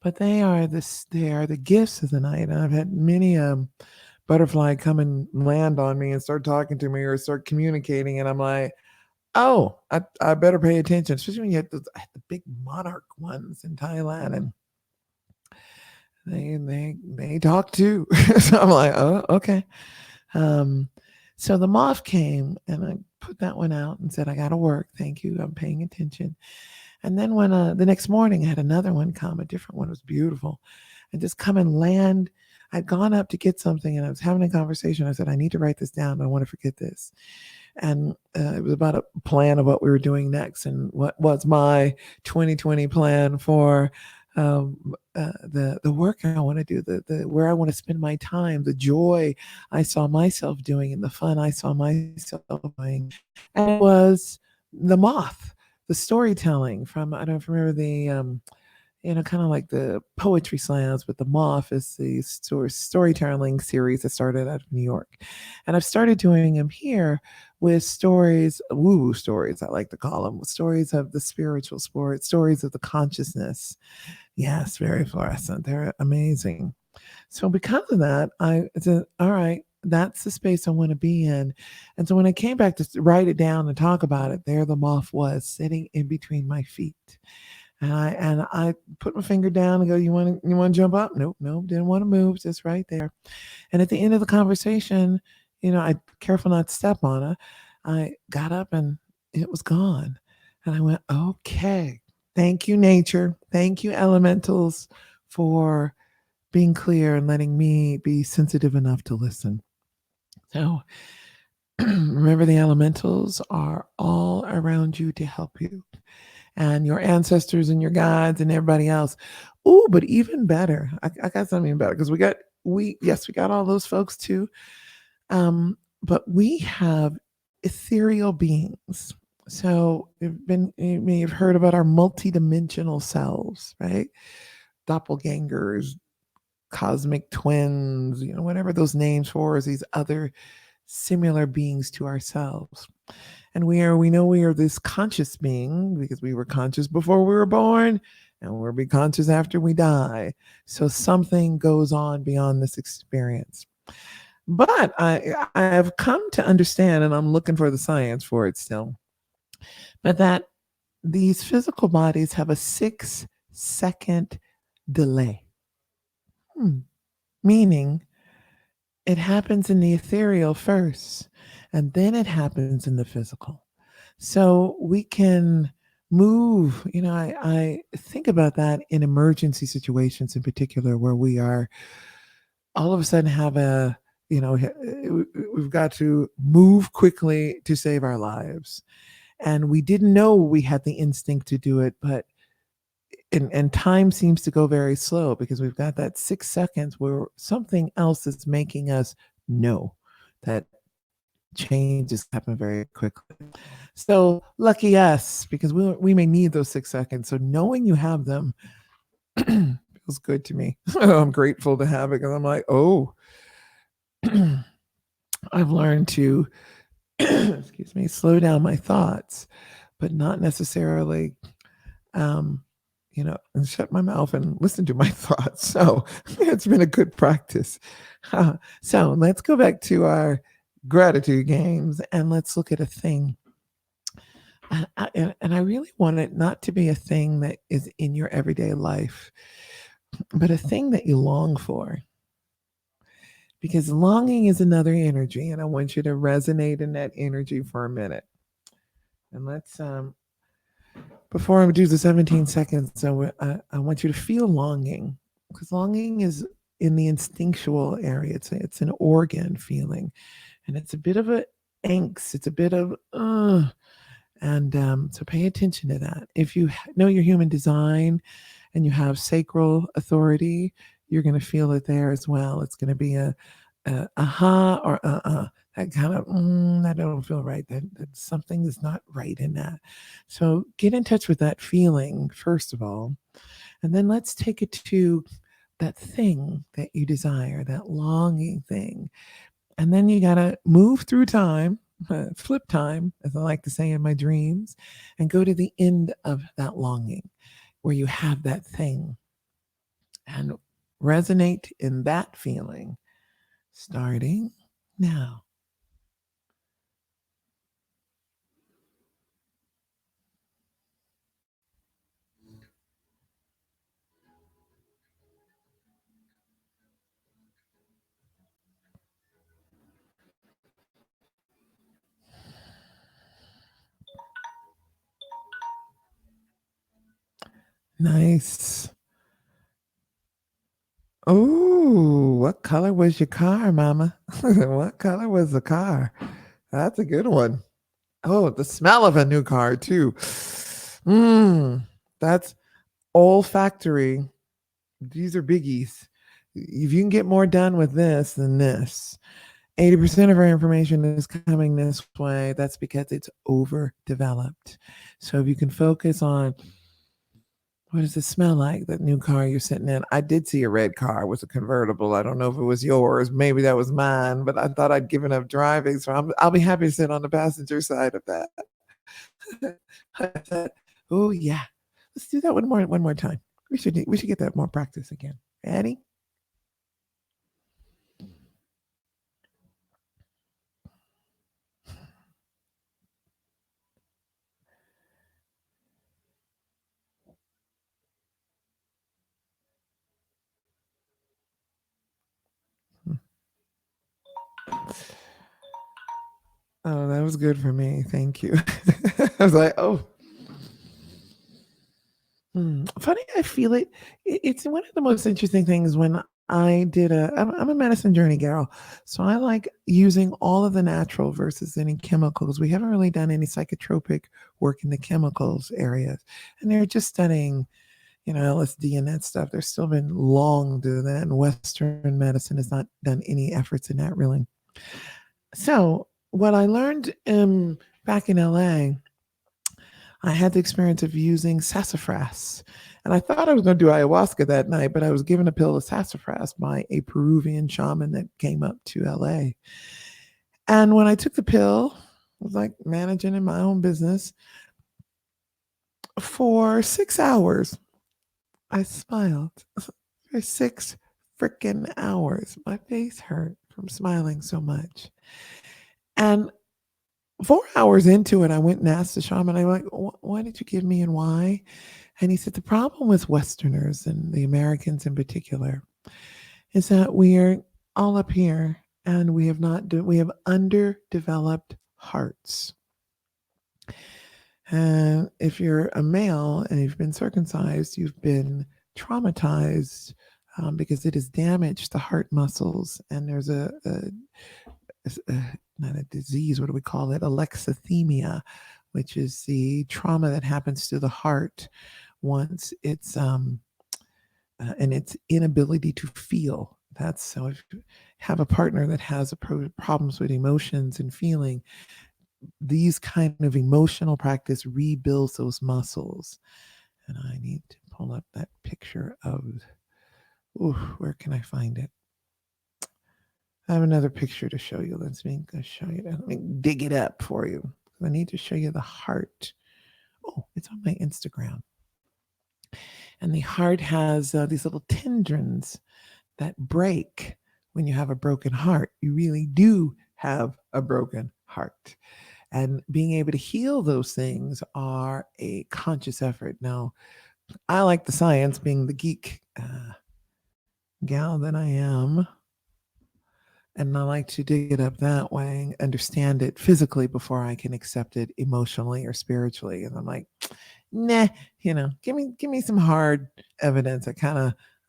But they are the gifts of the night. And I've had many butterfly come and land on me and start talking to me or start communicating, and I'm like, oh, I better pay attention, especially when you had the big monarch ones in Thailand, and they talk too. So I'm like, oh, okay. Um, so the moth came, and I put that one out and said, I got to work. Thank you. I'm paying attention. And then when the next morning I had another one come, a different one, it was beautiful, and just come and land. I'd gone up to get something, and I was having a conversation. I said, I need to write this down. I don't want to forget this. And it was about a plan of what we were doing next and what was my 2020 plan for the work I want to do, the where I want to spend my time, the joy I saw myself doing, and the fun I saw myself doing, and it was the moth, the storytelling from I don't remember the kind of like the poetry slams, but the Moth is the storytelling series that started out of New York. And I've started doing them here with stories, woo stories, I like to call them, stories of the spiritual sport, stories of the consciousness. Yes, very fluorescent. They're amazing. So because of that, I said, all right, that's the space I want to be in. And so when I came back to write it down and talk about it, there the moth was sitting in between my feet. And I put my finger down and go, you want to jump up? Nope, nope, didn't want to move, just right there. And at the end of the conversation, I careful not to step on it. I got up and it was gone. And I went, okay. Thank you, nature. Thank you, elementals, for being clear and letting me be sensitive enough to listen. So remember, the elementals are all around you to help you, and your ancestors and your guides and everybody else. Oh, but even better, I got something better because we got all those folks too. But we have ethereal beings. So you may have heard about our multidimensional selves, right? Doppelgangers, cosmic twins, whatever those names for, is these other similar beings to ourselves. And we know we are this conscious being because we were conscious before we were born, and we'll be conscious after we die. So something goes on beyond this experience. But I have come to understand, and I'm looking for the science for it still, but that these physical bodies have a 6-second delay. Meaning it happens in the ethereal first, and then it happens in the physical. So we can move. I think about that in emergency situations in particular, where we are all of a sudden have we've got to move quickly to save our lives. And we didn't know we had the instinct to do it, but and time seems to go very slow because we've got that 6 seconds where something else is making us know that changes happen very quickly. So lucky us, because we may need those 6 seconds. So knowing you have them feels good to me. I'm grateful to have it because I'm like, oh, I've learned to, excuse me, slow down my thoughts, but not necessarily and shut my mouth and listen to my thoughts. So it's been a good practice. So let's go back to our gratitude games and let's look at a thing. And I really want it not to be a thing that is in your everyday life, but a thing that you long for. Because longing is another energy, and I want you to resonate in that energy for a minute. And let's before I do the 17 seconds, I want you to feel longing, because longing is in the instinctual area. It's an organ feeling, and it's a bit of a angst. It's a bit of and so pay attention to that. If you know your human design and you have sacral authority, you're going to feel it there as well. It's going to be a aha or that kind of that don't feel right, that something is not right in that. So get in touch with that feeling first of all, and then let's take it to that thing that you desire, that longing thing. And then you got to move through time, flip time, as I like to say in my dreams, and go to the end of that longing where you have that thing and resonate in that feeling starting now. Nice. Oh, what color was your car, Mama? What color was the car? That's a good one. Oh, the smell of a new car too. Mmm, that's olfactory, these are biggies. If you can get more done with this than this, 80% of our information is coming this way. That's because it's overdeveloped. So if you can focus on what does it smell like, that new car you're sitting in? I did see a red car. It was a convertible. I don't know if it was yours. Maybe that was mine, but I thought I'd given up driving. So I'll be happy to sit on the passenger side of that. I said, oh, yeah. Let's do that one more time. We should get that more practice again. Ready? Oh, that was good for me. Thank you. I was like, oh, funny. I feel it. It's one of the most interesting things when I'm a medicine journey gal. So I like using all of the natural versus any chemicals. We haven't really done any psychotropic work in the chemicals areas. And they're just studying, LSD and that stuff. There's still been long to that. And Western medicine has not done any efforts in that really. So what I learned back in LA, I had the experience of using sassafras. And I thought I was going to do ayahuasca that night, but I was given a pill of sassafras by a Peruvian shaman that came up to LA. And when I took the pill, I was like managing in my own business. For 6 hours, I smiled. For 6 freaking hours. My face hurt from smiling so much. And 4 hours into it, I went and asked the shaman, I'm like, why did you give me and why? And he said, the problem with Westerners and the Americans in particular is that we are all up here and we have underdeveloped hearts. And if you're a male and you've been circumcised, you've been traumatized because it has damaged the heart muscles. And there's not a disease, what do we call it? Alexithymia, which is the trauma that happens to the heart once it's and its inability to feel. That's so if you have a partner that has problems with emotions and feeling, these kind of emotional practice rebuilds those muscles. And I need to pull up that picture of, where can I find it? I have another picture to show you. Let me show you that. Let me dig it up for you. I need to show you the heart. Oh, it's on my Instagram. And the heart has these little tendons that break when you have a broken heart. You really do have a broken heart. And being able to heal those things are a conscious effort. Now, I like the science, being the geek gal that I am. And I like to dig it up that way, understand it physically before I can accept it emotionally or spiritually. And I'm like, nah, give me some hard evidence.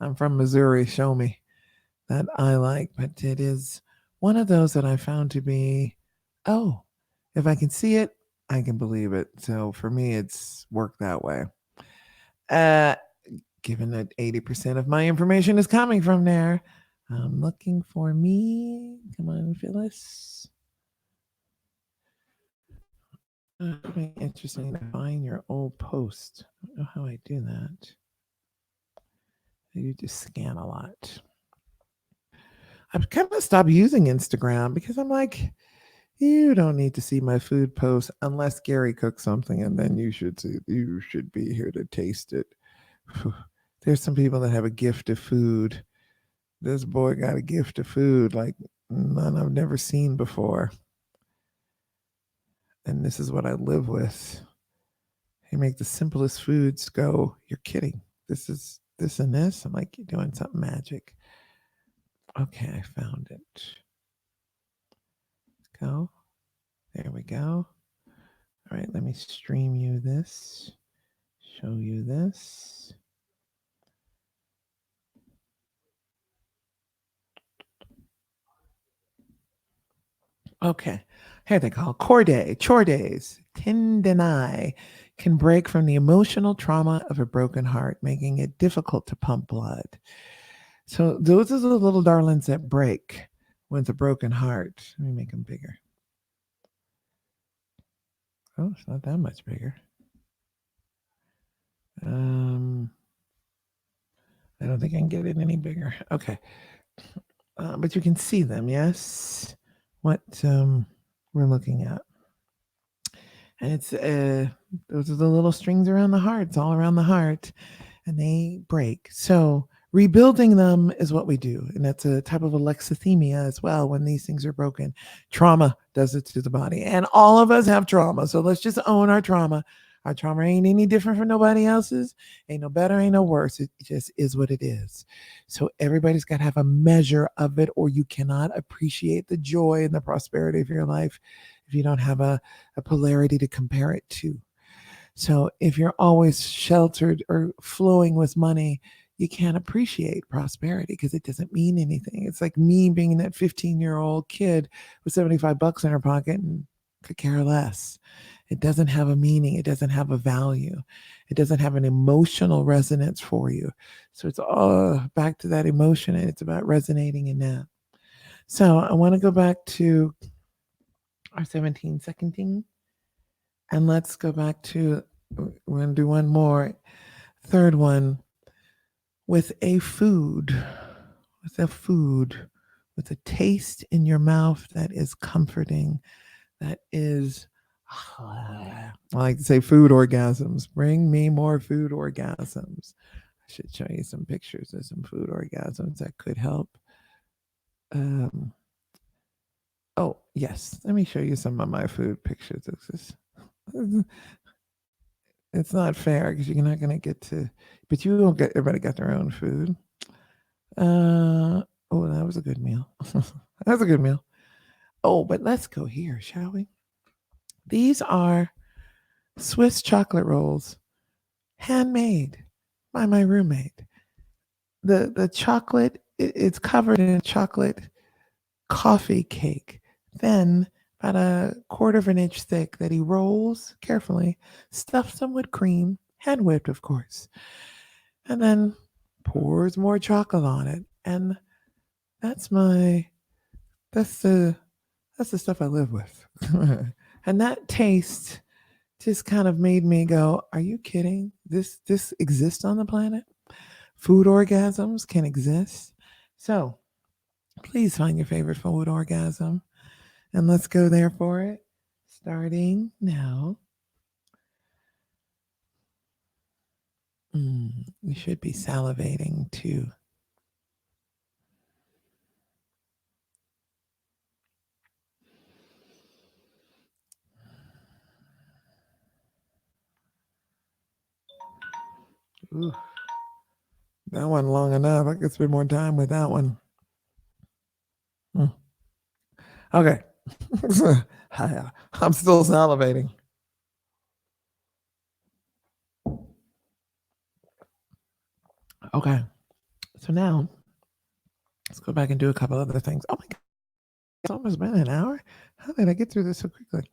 I'm from Missouri, show me that I like. But it is one of those that I found to be, oh, if I can see it, I can believe it. So for me, it's worked that way. Uh, Given that 80% of my information is coming from there, I'm looking for me. Come on, Phyllis. It'd be interesting to find your old post. I don't know how I do that. You just scan a lot. I've kind of stopped using Instagram because I'm like, you don't need to see my food posts unless Gary cooks something, and then you should be here to taste it. There's some people that have a gift of food. This boy got a gift of food like none I've never seen before. And this is what I live with. He make the simplest foods go, you're kidding. This is this and this. I'm like, you're doing something magic. Okay, I found it. Go. There we go. All right, let me stream you this. Show you this. Okay. Here they call chore days, tendini. can break from the emotional trauma of a broken heart, making it difficult to pump blood. So those are the little darlings that break with a broken heart. Let me make them bigger. Oh, it's not that much bigger. I don't think I can get it any bigger. Okay. But you can see them, yes? What we're looking at. And it's those are the little strings around the heart. It's all around the heart, and they break. So rebuilding them is what we do, and that's a type of alexithymia as well. When these things are broken, trauma does it to the body, and all of us have trauma. So let's just own our trauma. Our trauma ain't any different from nobody else's. Ain't no better, ain't no worse. It just is what it is. So everybody's got to have a measure of it, or you cannot appreciate the joy and the prosperity of your life if you don't have a polarity to compare it to. So if you're always sheltered or flowing with money, you can't appreciate prosperity because it doesn't mean anything. It's like me being that 15-year-old kid with 75 bucks in her pocket and could care less. It doesn't have a meaning. It doesn't have a value. It doesn't have an emotional resonance for you. So it's all back to that emotion, and it's about resonating in that. So I want to go back to our 17-second thing. And let's go back to, we're going to do one more. Third one, with a food, with a taste in your mouth that is comforting, that is, I like to say food orgasms. Bring me more food orgasms. I should show you some pictures of some food orgasms that could help. Oh, yes. Let me show you some of my food pictures. It's not fair because you're not going to get to, but you don't get, everybody got their own food. Oh, that was a good meal. That was a good meal. Oh, but let's go here, shall we? These are Swiss chocolate rolls, handmade by my roommate. The chocolate, it's covered in chocolate coffee cake, then about a quarter of an inch thick that he rolls carefully, stuffs them with cream, hand whipped, of course, and then pours more chocolate on it. And that's my that's the stuff I live with. And that taste just kind of made me go, are you kidding? This exists on the planet? Food orgasms can exist. So please find your favorite food orgasm and let's go there for it. Starting now. You should be salivating too. Ooh, that one long enough. I could spend more time with that one. Okay. I'm still salivating. Okay. So now let's go back and do a couple other things. Oh my God. It's almost been an hour. How did I get through this so quickly?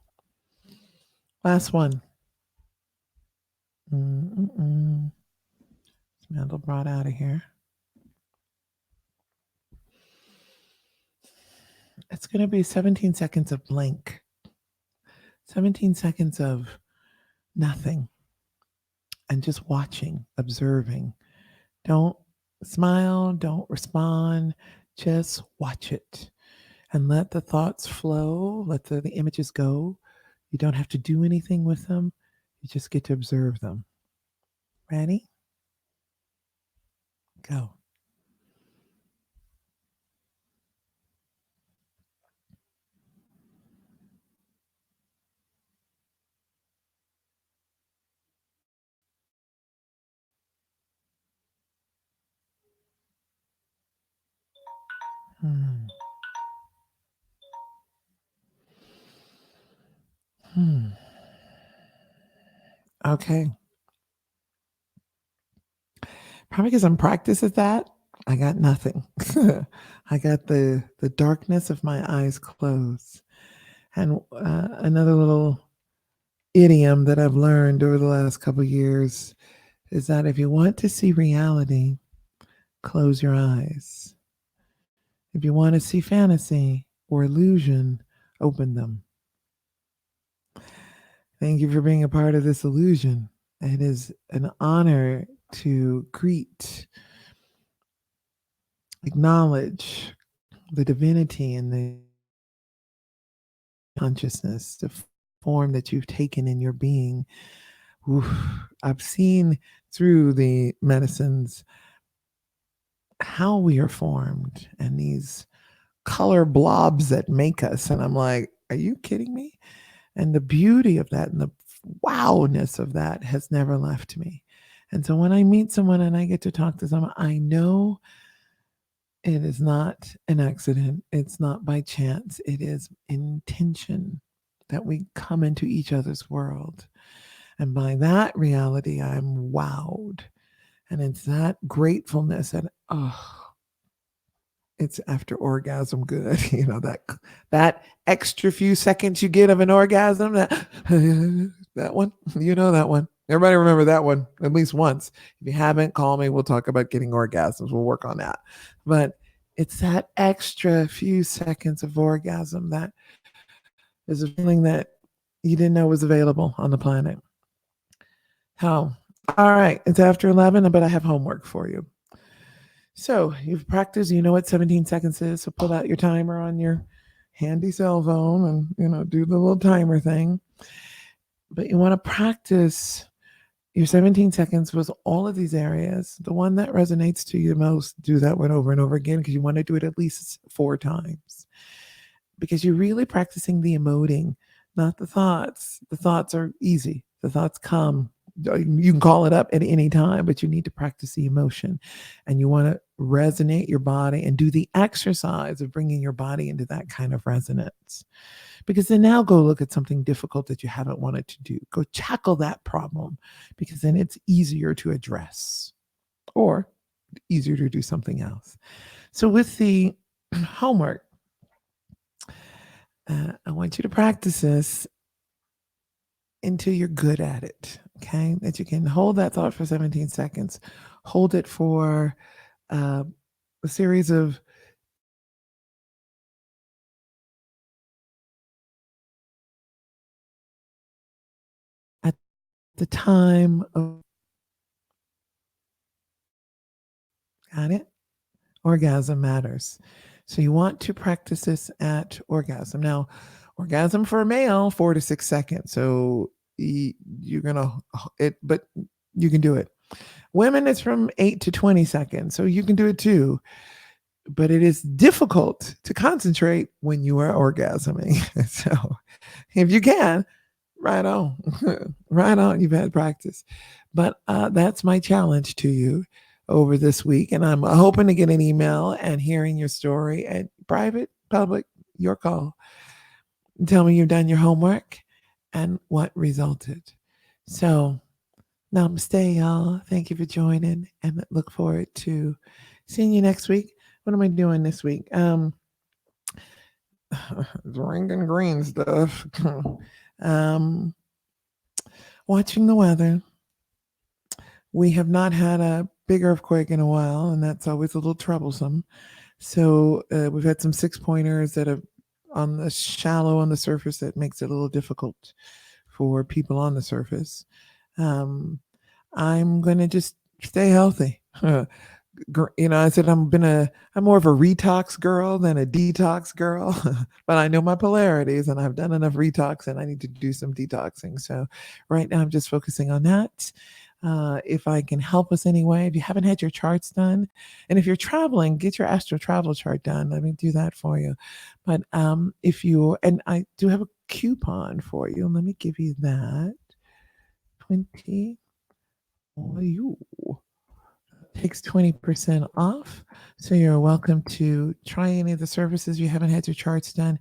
Last one. Mandelbrot out of here. It's going to be 17 seconds of blank. 17 seconds of nothing. And just watching, observing. Don't smile, don't respond. Just watch it. And let the thoughts flow. Let the images go. You don't have to do anything with them. You just get to observe them. Ready? Go. Hmm. Hmm. Okay. Probably because I'm practiced at that. I got nothing. I got the darkness of my eyes closed. And another little idiom that I've learned over the last couple of years is that if you want to see reality, close your eyes. If you want to see fantasy or illusion, open them. Thank you for being a part of this illusion. It is an honor to greet, acknowledge the divinity and the consciousness, the form that you've taken in your being. Oof. I've seen through the medicines how we are formed and these color blobs that make us. And I'm like, are you kidding me? And the beauty of that and the wowness of that has never left me. And so when I meet someone and I get to talk to someone, I know it is not an accident. It's not by chance. It is intention that we come into each other's world. And by that reality, I'm wowed. And it's that gratefulness and it's after orgasm good. That extra few seconds you get of an orgasm, that one, that one. Everybody remember that one at least once. If you haven't, call me. We'll talk about getting orgasms. We'll work on that. But it's that extra few seconds of orgasm that is a feeling that you didn't know was available on the planet. How? All right, it's after 11, but I have homework for you. So you've practiced, you know what 17 seconds is. So pull out your timer on your handy cell phone and, do the little timer thing. But you want to practice your 17 seconds with all of these areas. The one that resonates to you most, do that one over and over again because you want to do it at least 4 times. Because you're really practicing the emoting, not the thoughts. The thoughts are easy. The thoughts come. You can call it up at any time, but you need to practice the emotion. And you want to resonate your body and do the exercise of bringing your body into that kind of resonance. Because then now go look at something difficult that you haven't wanted to do. Go tackle that problem because then it's easier to address or easier to do something else. So with the homework, I want you to practice this until you're good at it. Okay. That you can hold that thought for 17 seconds, hold it for a series of at the time of, got it? Orgasm matters. So you want to practice this at orgasm. Now, orgasm for a male, 4 to 6 seconds. So you're gonna but you can do it. Women, it's from 8 to 20 seconds. So you can do it too. But it is difficult to concentrate when you are orgasming. So if you can, right on. Right on. You've had practice. But that's my challenge to you over this week. And I'm hoping to get an email and hearing your story at private, public, your call. Tell me you've done your homework and what resulted. So, namaste, y'all. Thank you for joining and look forward to seeing you next week. What am I doing this week? Drinking green stuff. Watching the weather. We have not had a big earthquake in a while, and that's always a little troublesome. So we've had some 6-pointers that are on the shallow on the surface that makes it a little difficult for people on the surface. I'm going to just stay healthy. I said I'm more of a retox girl than a detox girl, but I know my polarities and I've done enough retox and I need to do some detoxing. So right now I'm just focusing on that. If I can help us anyway, if you haven't had your charts done, and if you're traveling, get your astro travel chart done. Let me do that for you. But and I do have a coupon for you. Let me give you that. 20 for you. Takes 20% off. So you're welcome to try any of the services you haven't had your charts done,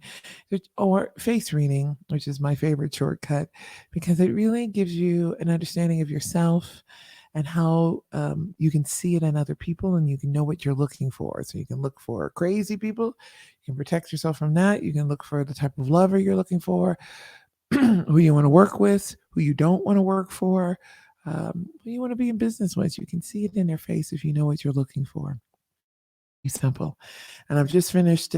or face reading, which is my favorite shortcut, because it really gives you an understanding of yourself and how you can see it in other people and you can know what you're looking for. So you can look for crazy people, you can protect yourself from that. You can look for the type of lover you're looking for, who you want to work with, who you don't want to work for, who you want to be in business with. You can see it in their face if you know what you're looking for. Be simple. And I've just finished.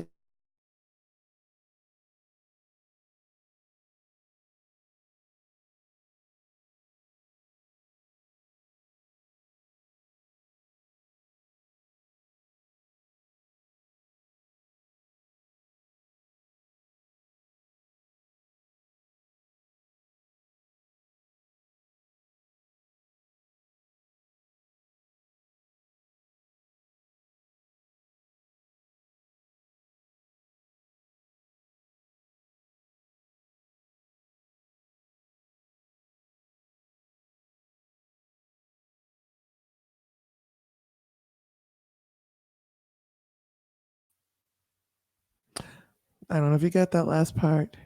I don't know if you got that last part.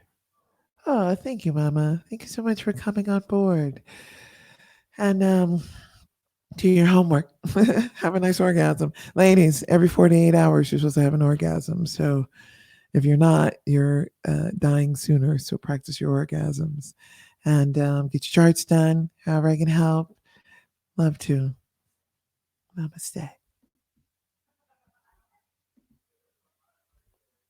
Oh, thank you, Mama. Thank you so much for coming on board. And do your homework. Have a nice orgasm. Ladies, every 48 hours, you're supposed to have an orgasm. So if you're not, you're dying sooner. So practice your orgasms and get your charts done. However, I can help. Love to. Namaste.